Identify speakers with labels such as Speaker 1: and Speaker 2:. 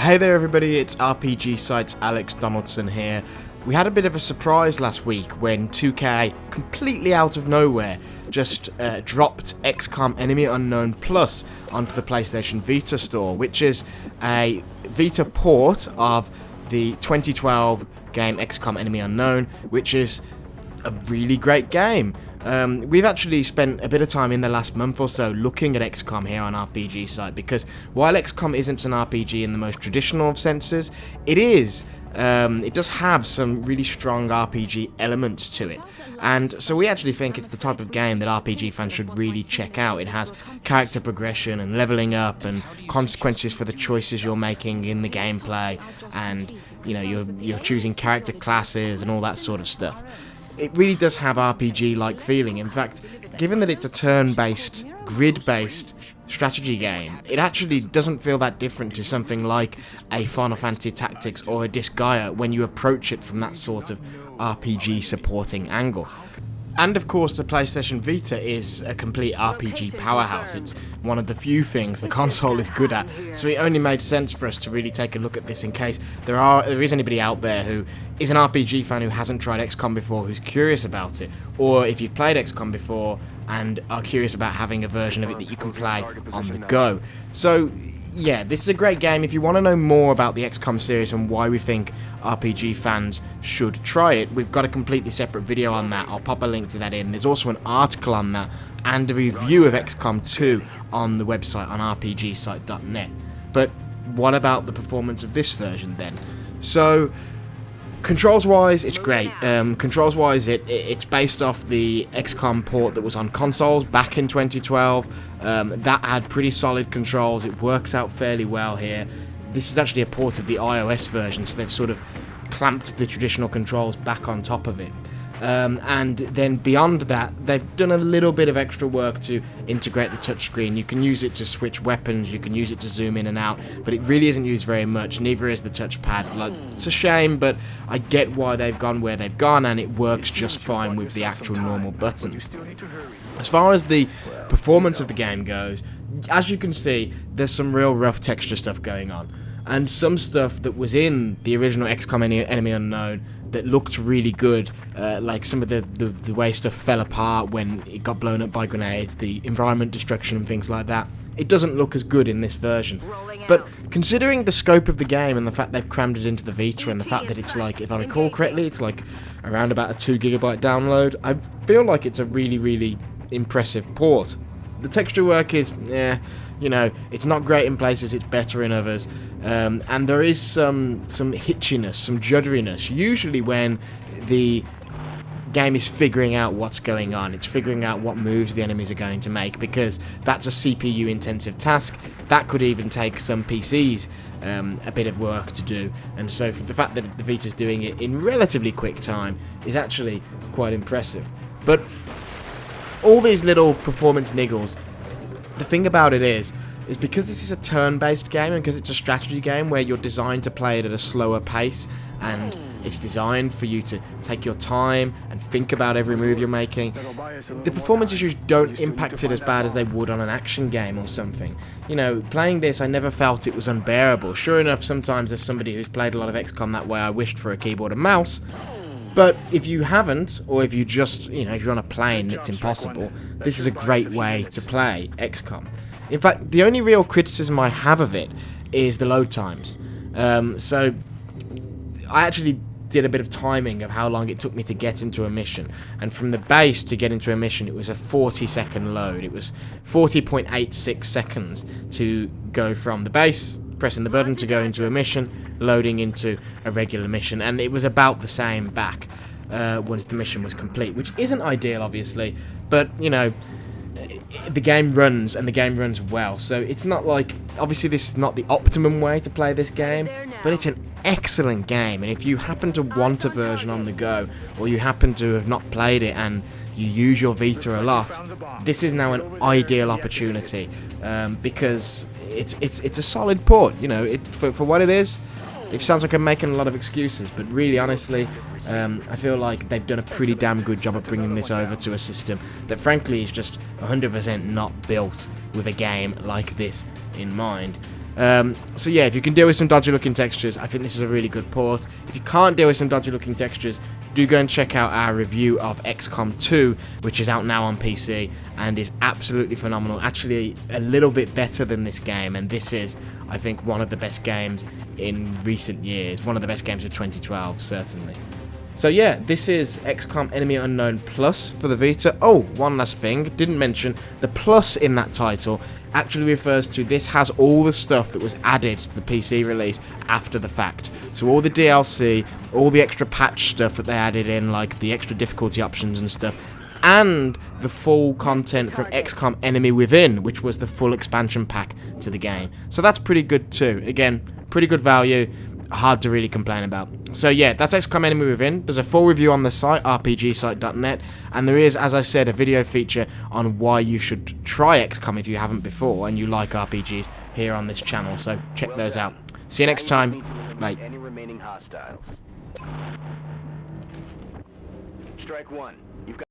Speaker 1: Hey there everybody, it's RPG Site's Alex Donaldson here. We had a bit of a surprise last week when 2K, completely out of nowhere, just dropped XCOM Enemy Unknown Plus onto the PlayStation Vita store, which is a Vita port of the 2012 game XCOM Enemy Unknown, which is a really great game. We've actually spent a bit of time in the last month or so looking at XCOM here on RPG Site, because while XCOM isn't an RPG in the most traditional of senses, it does have some really strong RPG elements to it, and so we actually think it's the type of game that RPG fans should really check out. It has character progression and leveling up and consequences for the choices you're making in the gameplay, and you know, you're choosing character classes and all that sort of stuff. It really does have RPG-like feeling. In fact, given that it's a turn-based, grid-based strategy game, it actually doesn't feel that different to something like a Final Fantasy Tactics or a Disgaea when you approach it from that sort of RPG supporting angle. And of course, the PlayStation Vita is a complete RPG powerhouse. It's one of the few things the console is good at, so it only made sense for us to really take a look at this in case there is anybody out there who is an RPG fan who hasn't tried XCOM before, who's curious about it, or if you've played XCOM before and are curious about having a version of it that you can play on the go. So yeah, this is a great game. If you want to know more about the XCOM series and why we think RPG fans should try it, we've got a completely separate video on that. I'll pop a link to that in. There's also an article on that and a review of XCOM 2 on the website on rpgsite.net. But what about the performance of this version then? So, controls-wise, it's great. Controls-wise, it's based off the XCOM port that was on consoles back in 2012. That had pretty solid controls. It works out fairly well here. This is actually a port of the iOS version, so they've sort of clamped the traditional controls back on top of it. And then beyond that, they've done a little bit of extra work to integrate the touchscreen. You can use it to switch weapons, you can use it to zoom in and out, but it really isn't used very much, neither is the touchpad. Like, it's a shame, but I get why they've gone where they've gone, and it works just fine with the actual normal buttons. As far as the performance of the game goes, as you can see, there's some real rough texture stuff going on, and some stuff that was in the original XCOM Enemy Unknown that looked really good, like some of the way stuff fell apart when it got blown up by grenades, the environment destruction and things like that. It doesn't look as good in this version. But considering the scope of the game and the fact they've crammed it into the Vita and the fact that it's like, if I recall correctly, it's like around about a 2 GB download, I feel like it's a really, really impressive port. The texture work is, you know, it's not great in places, it's better in others, and there is some hitchiness, some judderiness, usually when the game is figuring out what's going on. It's figuring out what moves the enemies are going to make, because that's a CPU intensive task. That could even take some PCs a bit of work to do, and so the fact that the Vita's doing it in relatively quick time is actually quite impressive. But all these little performance niggles, the thing about it is because this is a turn-based game and because it's a strategy game where you're designed to play it at a slower pace, and it's designed for you to take your time and think about every move you're making, the performance issues don't impact it as bad as they would on an action game or something. You know, playing this, I never felt it was unbearable. Sure enough, sometimes as somebody who's played a lot of XCOM that way, I wished for a keyboard and mouse. But if you haven't, or if you just, you know, if you're on a plane, it's impossible, this is a great way to play XCOM. In fact, the only real criticism I have of it is the load times. So, I actually did a bit of timing of how long it took me to get into a mission. And from the base to get into a mission, it was a 40-second load. It was 40.86 seconds to go from the base, pressing the button to go into a mission, loading into a regular mission, and it was about the same back once the mission was complete, which isn't ideal, obviously, but, you know, the game runs, and the game runs well, so it's not like, obviously this is not the optimum way to play this game, but it's an excellent game, and if you happen to want a version on the go, or you happen to have not played it and you use your Vita a lot, this is now an ideal opportunity, because it's a solid port. You know, for what it is. It sounds like I'm making a lot of excuses, but really, honestly, I feel like they've done a pretty damn good job of bringing this over to a system that, frankly, is just 100% not built with a game like this in mind. So yeah, if you can deal with some dodgy looking textures, I think this is a really good port. If you can't deal with some dodgy looking textures, do go and check out our review of XCOM 2, which is out now on PC and is absolutely phenomenal. Actually, a little bit better than this game, and this is, I think, one of the best games in recent years. One of the best games of 2012, certainly. So yeah, this is XCOM Enemy Unknown Plus for the Vita. Oh, one last thing, didn't mention, the plus in that title actually refers to this has all the stuff that was added to the PC release after the fact. So all the DLC, all the extra patch stuff that they added in, like the extra difficulty options and stuff, and the full content from XCOM Enemy Within, which was the full expansion pack to the game. So that's pretty good too. Again, pretty good value. Hard to really complain about. So yeah, that's XCOM Enemy Within. There's a full review on the site, rpgsite.net, and there is, as I said, a video feature on why you should try XCOM if you haven't before and you like RPGs here on this channel, so check those out. See you next time. Bye. Strike one. You've got